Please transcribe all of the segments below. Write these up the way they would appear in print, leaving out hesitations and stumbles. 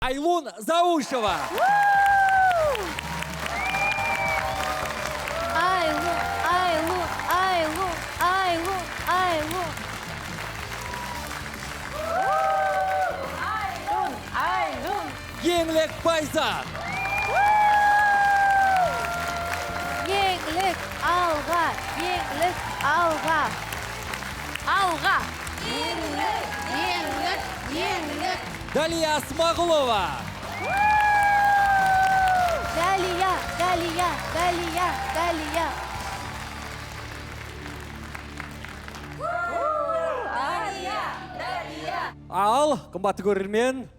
Айлун Заушева. Еңлік Байзат. Еңлік алға, еңлік алға. Алға. Еңлік. Далия Смағұлова. Далия. Ал, қымбатты көрермен,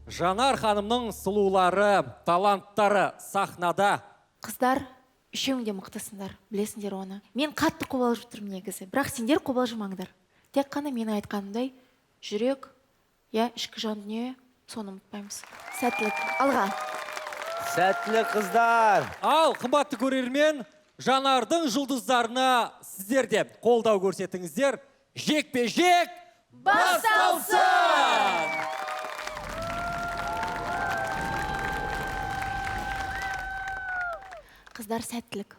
Жанар ханымның сұлулары, таланттары сахнада. Қыздар, үшеуің де мықтысыңдар, білесіңдер оны. Мен қатты қобалжып тұрмын негізі, бірақ сендер қобалжымаңдар. Тек қана мен айтқанымдай, жүрек, ішкі жан дүние, соны ұмытпаймыз. Сәттілік, алға. Сәттілік қыздар. Ал, қымбатты көрермен, Жанардың жұлдыздарына сіздер де қолдау көрсетіңіздер. Жекпе-жек басталсын! Қыздар, сәттілік.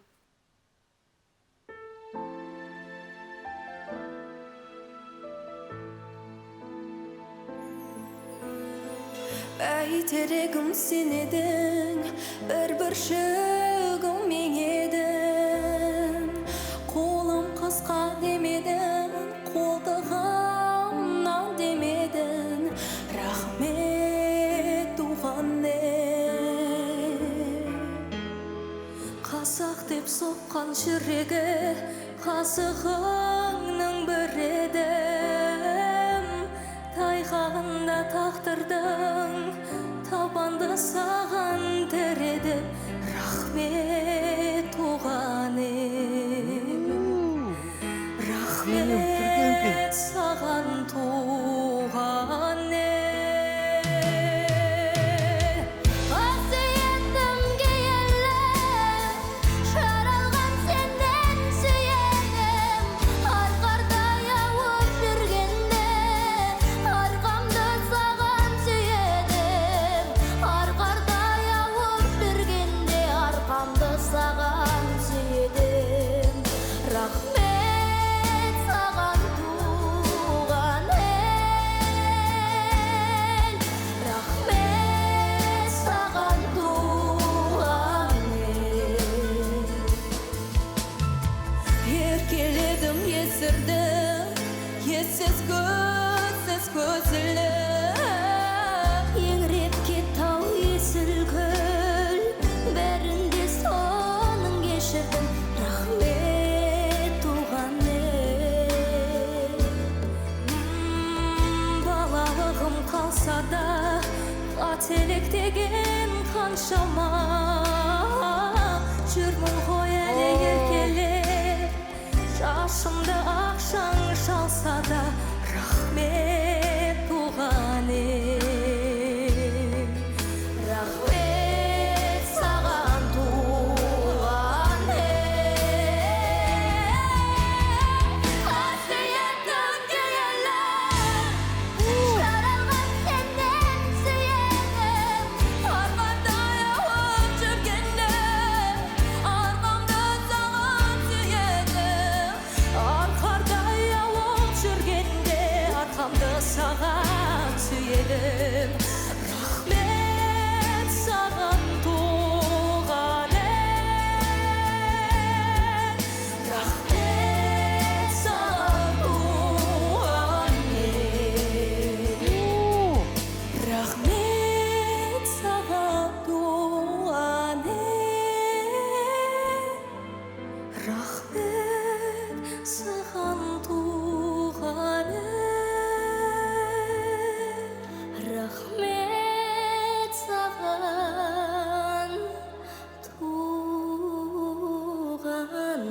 Бәйтерегім сен едің, бір бүршігім мен едің. Қолым қысқа демедің, қолтығымнан демедің. Рахмет туған Қазақ деп соққан жүрегі, қасығыңның бір едім. Тайғағында тағдырдың, табанды саған тіреді. Рахмет туған Рахмет саған туған Ессіз көзілі еңірепке тау есіл көл, бәрінде соның кешірдім. Рахмет туған балалығым қалса да, қателік деген қаншама. Жүрмін ғой әлі еркелеп, шашымды ақшаң шалса да, рахмет туған Рахмет саған туған Қасиеттің киелі, жаралған сенен сүйенім. Арқандай ауып жүргенде, арқамды саған сүйенім. Арқардай ауып жүргенде, арқамды саған сүйенім. Рахмет саған туған Рахмет саған туған Рахмет саған туған Рахмет саған туған Рахмет саған туған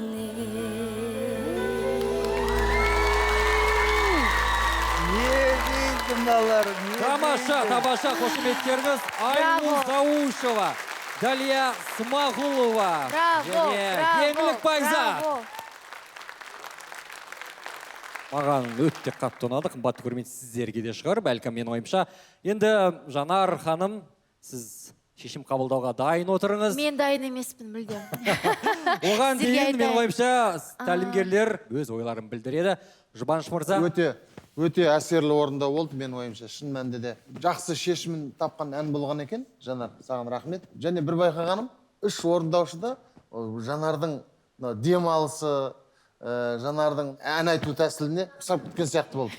Не дейді мыналар? Тамаша қошеметтеріңіз. Айлун Заушева, Далия Смағұлова және Еңлік Байзат. Маған өте қатты ұнады, қымбатты көрермен сіздерге де шығар, бәлкім менің ойымша. Енді Жанар ханым, сіз шешім қабылдауға дайын отырыңыз. Мен дайын емеспін, мүлдем. Оған Сізге дейін менің айтайын. ойымша тәлімгерлер өз ойларын білдіреді. Жұбаныш мырза. Өте әсерлі орында болды, мен ойымша. Шын мәнінде де жақсы шешімін тапқан ән болған екен. Жанар, саған рахмет. Және бір байқағаным, 3 орындаушыда Жанардың демалысы, Жанардың ән айту тәсіліне ұқсап кеткен сияқты болды.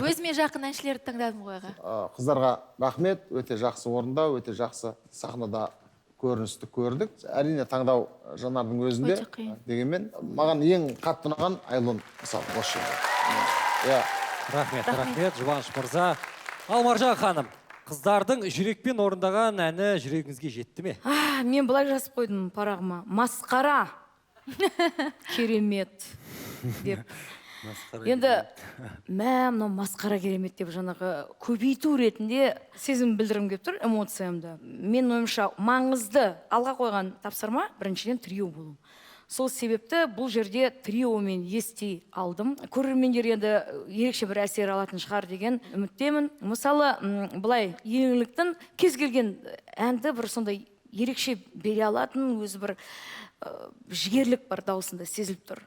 Өзіме жақын әншілерді таңдадым ғой аға. Қыздарға рахмет, өте жақсы орындау, өте жақсы сахнада көріністі көрдік. Әрине таңдау Жанардың өзінде. Өте қиын. Дегенмен, маған ең қатты ұнаған Айлон, мысалы, осы жерде. Рахмет, Жұбаныш мырза. Ал Маржан ханым, қыздардың жүрекпен орындаған әні жүрегіңізге жетті ме? Мен былай жазып қойдым парағыма. Масқара. Керемет. Деп. Енді мынау масқара керемет деп жаңағы көбейту ретінде сезім білдірім келіп тұр, эмоциямды. Мен ойымша маңызды алға қойған тапсырма біріншіден трио болу. Сол себепті бұл жерде триомен ести алдым. Көрермендер енді ерекше бір әсер алатын шығар деген үміттемін. Мысалы, былай еңліктің кез келген әнді бір сондай ерекше бере алатын өзі бір жігерлік бар даусында сезіліп тұр.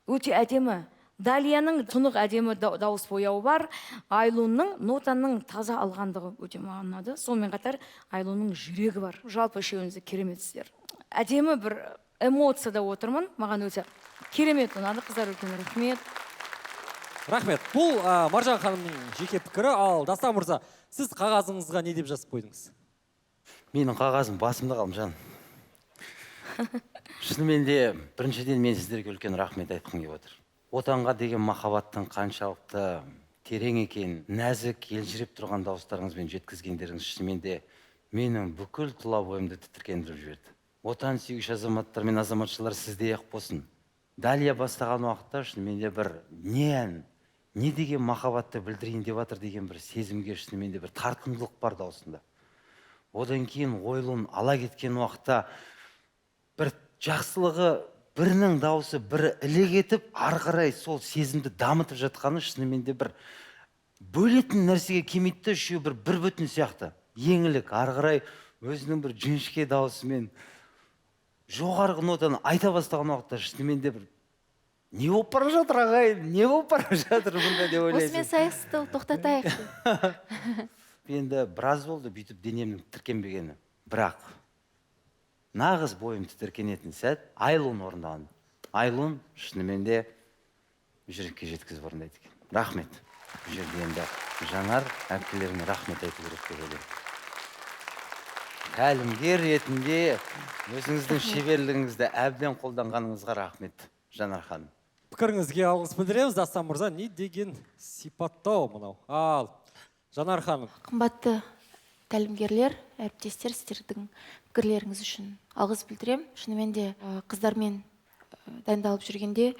Өте әдемі. Далияның тұнық әдемі дауыс бояуы бар. Айлонның нотаның таза алғандығы өте маған ұнады. Сонымен қатар Айлонның жүрегі бар. Жалпы үшеуіңізді кереметсіздер. Әдемі бір эмоцияда отырмын. Маған өте керемет ұнады. Қыздар үлкен рахмет. Рахмет. Бұл Маржан ханымның жеке пікірі. Ал Дастан мырза, сіз қағазыңызға не деп жазып қойдыңыз? Менің қағазым басымда қалым, Шынымен де біріншіден мен сіздерге үлкен рахмет айтқым келіп отыр. Отанға деген махаббаттың қаншалықты терең екен, нәзік, елжіреп тұрған дауыстарыңызбен жеткізгендеріңіз шынымен де менің бүкіл тұла бойымды тітіркендіріп жіберді. Отан сүйгіш азаматтар мен азаматшылар сізде ақ болсын. Далия бастаған уақытта шынымен де бір не деген махаббатты білдірейін деп жатыр деген бір сезімге шынымен де бір тартымдылық бар даусында. Одан кейін Ойлон ала кеткен уақытта бір жақсылығы бірінің дауысы бірі іле кетіп, ары қарай сол сезімді дамытып жатқаны шынымен де бір бөлетін нәрсеге келмейді, үшеуі бір бүтін сияқты. Еңлік ары қарай өзінің бір жіңішке даусымен жоғарғы нотаны айта бастаған уақытта шынымен де бір не болып бара жатыр ағайын, не болып бара жатыр бұнда деп ойлайсың. Осымен сайысты тоқтатайық. Енді біраз болды бүйтіп денемнің тіркенбегені. Бірақ нағыз бойым тітіркенетін сәт Айлон орындаған. Айлон шынымен де жүрекке жеткізіп орындайды екен. Рахмет. Бұл жерде енді Жанар әпкелеріне рахмет айту керек деп ойлаймын. Тәлімгер ретінде өзіңіздің шеберлігіңізді әбден қолданғаныңызға рахмет, Жанар ханым. Пікіріңізге алғыс білдіреміз. Дастан мырза, не деген сипаттау мынау? Ал Жанар ханым. Қымбатты тәлімгерлер, әріптестер, сіздердің пікірлеріңіз үшін алғыс білдірем. Шынымен де қыздармен дайындалып жүргенде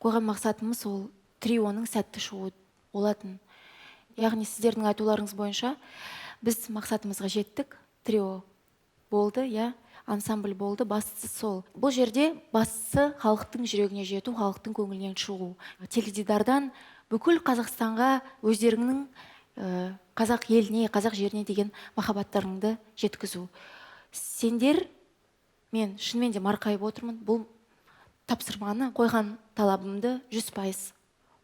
қойған мақсатымыз ол трионың сәтті шығуы болатын. Яғни сіздердің айтуларыңыз бойынша біз мақсатымызға жеттік. Трио болды, ансамбль болды. Бастысы сол. Бұл жерде бастысы халықтың жүрегіне жету, халықтың көңілінен шығу. Теледидардан бүкіл Қазақстанға өздеріңнің қазақ еліне, қазақ жеріне деген махаббаттарыңды жеткізу. Сендер, мен шынымен де марқайып отырмын, бұл тапсырманы қойған талабымды 100%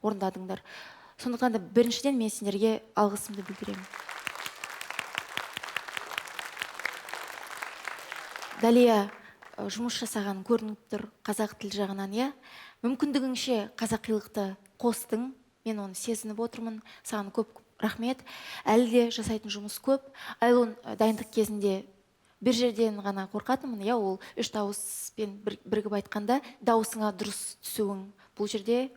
орындадыңдар. Сондықтан да біріншіден мен сендерге алғысымды білдіремін. Далия жұмыс жасаған көрініп тұр қазақ тіл жағынан, мүмкіндігіңше қазақилықты қостың, мен оны сезініп отырмын, саған көп рахмет. Әлі де жасайтын жұмыс көп. Айлон дайындық кезінде бір жерден ғана қорқатынмын, ол 3 дауыспен бірігіп айтқанда дауысыңа дұрыс түсуің. Бұл жерде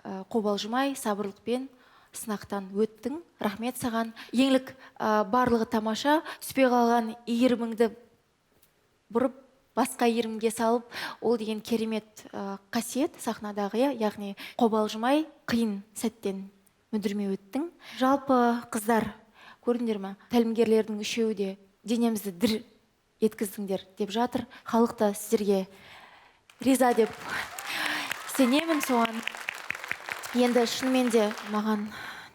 қобалжымай, сабырлықпен сынақтан өттің. Рахмет саған. Еңлік барлығы тамаша. Түспей қалған иіріміңді бұрып, басқа иірімге салып, ол деген керемет қасиет сахнадағы, яғни қобалжымай, қиын сәттен мүдірмей өттің. Жалпы қыздар, көрдіңдер ме? Тәлімгерлердің үшеуі де денемізді дір еткіздіңдер деп жатыр. Халық та сіздерге риза деп сенемін соған. Енді шынымен де маған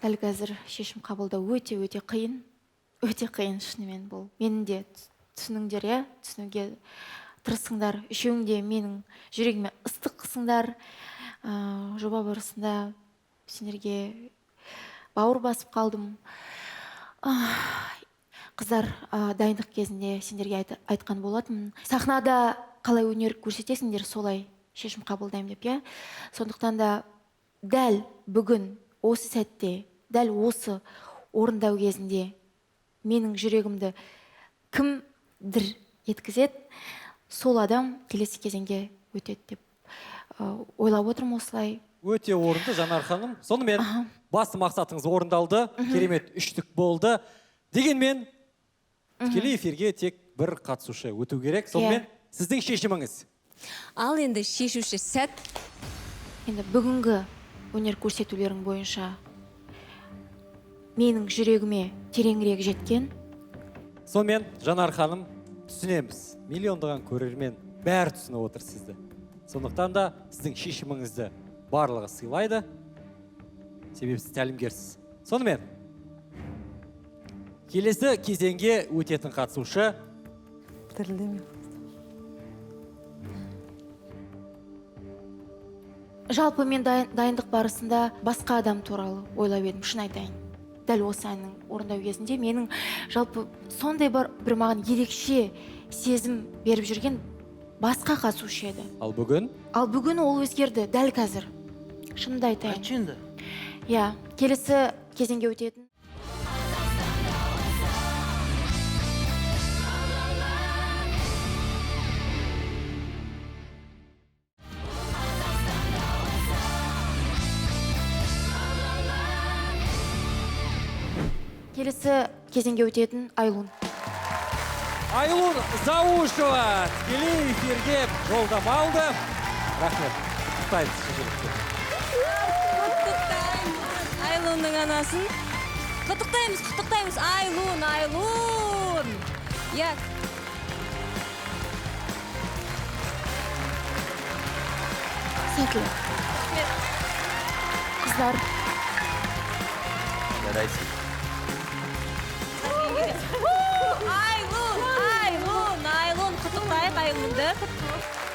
дәл қазір шешім қабылдау өте қиын. Өте қиын шынымен бұл. Менің де түсініңдер, иә? Түсінуге тырысыңдар. Үшеуің де менің жүрегіме ыстық қысыңдар. Жоба барысында сендерге бауыр басып қалдым. Қыздар, дайындық кезінде сендерге айтқан болатынмын. Сахнада қалай өнер көрсетесіңдер, солай шешім қабылдаймын деп, иә? Сондықтан да дәл бүгін, осы сәтте, дәл осы орындау кезінде менің жүрегімді кім дір еткізеді, сол адам келесі кезеңге өтеді деп ойлап отырмын осылай. Өте орынды, Жанар ханым. Сонымен басты мақсатыңыз орындалды, керемет үштік болды. Дегенмен, тікелей эфирге тек бір қатысушы өту керек. Сонымен, сіздің шешіміңіз. Ал енді шешуші сәт. Енді бүгінгі өнер көрсетулерің бойынша менің жүрегіме тереңірек жеткен. Сонымен, Жанар ханым, түсінеміз. Миллиондаған көрермен бәрі түсініп отыр сізді. Сондықтан да сіздің шешіміңізді барлығы сыйлайды. Себебі сіз тәлімгерсіз. Сонымен, келесі кезеңге өтетін қатысушы Жалпы мен дайындық барысында басқа адам туралы ойлап едім, шын айтайын. Дәл осы әннің орындау кезінде менің жалпы сондай бір маған ерекше сезім беріп жүрген басқа қатысушы еді. Ал бүгін? Ал бүгін ол өзгерді, дәл қазір. Шынымды айтайын. Айтшы енді. Иә, келесі кезеңге өтетін. Келесі кезеңге өтетін Айлун. Айлун Заушева тікелей эфирге жолдама алды. Рахмет. Құттықтаймыз шешілікті. Айлунның анасын. Құттықтаймыз. Айлун. Я. Сәтлі. Қыздар. Жарайсың. Айлун, құттықтайық Айлунды.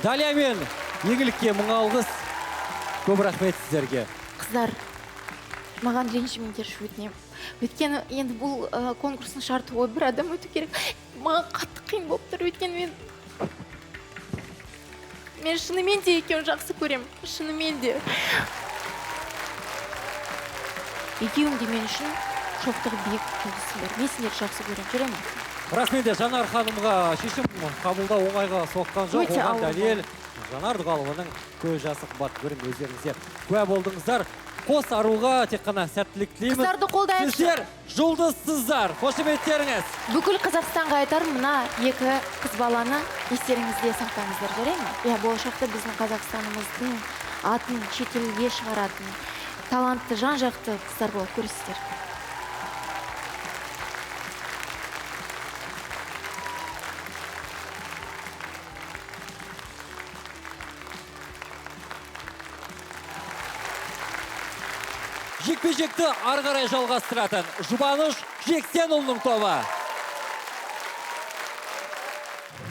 Далия мен еңілікке мың алғыс. Көп рахмет сіздерге. Қыздар, маған ренжімеңдерші өтінемін. Өйткені енді бұл конкурстың шарты, ой, бір адам өту керек. Маған қатты қиын болып тұр, өйткені мен шынымен де екеуін жақсы көремін. Шынымен де. Екеуің де мен үшін шоқтығы биік жұлдызсыңдар. Мен сендерді жақсы көремін, жүре ме? Расымен де Жанар ханымға шешім қабылдау оңайға соққан жоқ. Өте Оған ауыр дәлел Жанар Дұғалованың көз жасы қымбат көрін өздеріңіздер куә болдыңыздар. Қос аруға тек қана сәттілік тілеймін. Қыздарды қолдайықшы. Сіздер жұлдызсыздар. Қошеметтеріңіз. Бүкіл Қазақстанға айтарым, мына екі қыз баланы естеріңізде сақтаңыздар, жарай ма? Иә, болашақта біздің Қазақстанымыздың атын шетелге шығаратын талантты, жан-жақты қыздар болып көресіздер. Жекпе-жекті ары қарай жалғастыратын Жұбаныш Жексенұлының тобы.